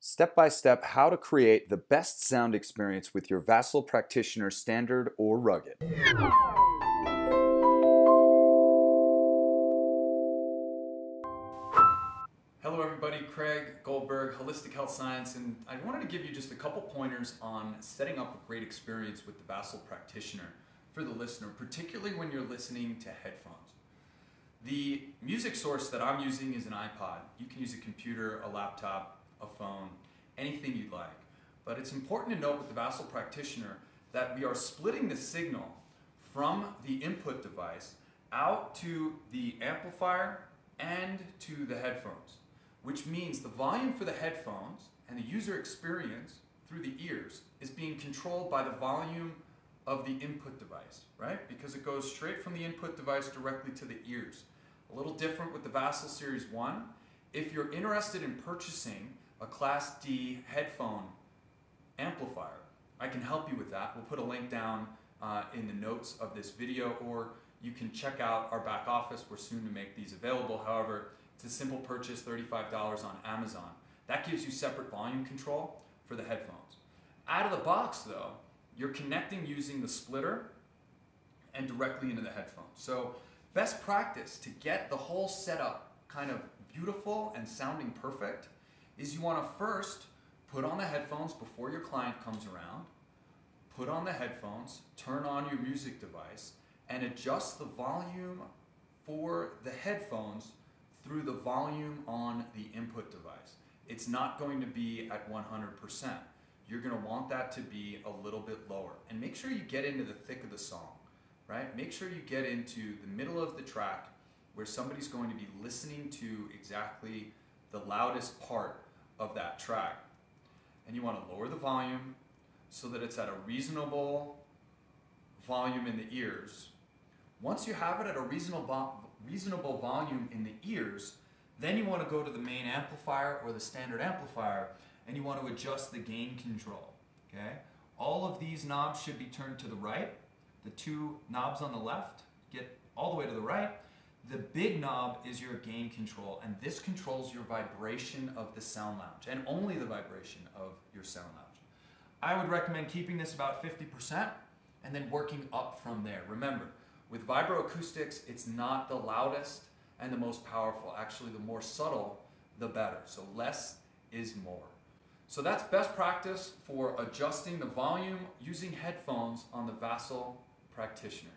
Step by step, how to create the best sound experience with your VASL Practitioner Standard or Rugged. Hello everybody, Craig Goldberg, Holistic Health Science, and I wanted to give you just a couple pointers on setting up a great experience with the VASL Practitioner for the listener, particularly when you're listening to headphones. The music source that I'm using is an iPod. You can use a computer, a laptop, a phone, anything you'd like. But it's important to note with the VASL Practitioner that we are splitting the signal from the input device out to the amplifier and to the headphones, which means the volume for the headphones and the user experience through the ears is being controlled by the volume of the input device, right? Because it goes straight from the input device directly to the ears. A little different with the VASL Series 1. If you're interested in purchasing a Class D headphone amplifier, I can help you with that. We'll put a link down in the notes of this video, or you can check out our back office. We're soon to make these available. However, it's a simple purchase, $35 on Amazon. That gives you separate volume control for the headphones. Out of the box though, you're connecting using the splitter and directly into the headphones. So best practice to get the whole setup kind of beautiful and sounding perfect is you want to first put on the headphones before your client comes around, put on the headphones, turn on your music device, and adjust the volume for the headphones through the volume on the input device. It's not going to be at 100%. You're going to want that to be a little bit lower. And make sure you get into the thick of the song, right? Make sure you get into the middle of the track where somebody's going to be listening to exactly the loudest part of that track. And you want to lower the volume so that it's at a reasonable volume in the ears. Once you have it at a reasonable volume in the ears, then you want to go to the main amplifier or the standard amplifier and you want to adjust the gain control. Okay? All of these knobs should be turned to the right. The two knobs on the left get all the way to the right. The big knob is your gain control, and this controls your vibration of the sound lounge, and only the vibration of your sound lounge. I would recommend keeping this about 50% and then working up from there. Remember, with vibroacoustics, it's not the loudest and the most powerful. Actually, the more subtle, the better. So less is more. So that's best practice for adjusting the volume using headphones on the VASL Practitioner.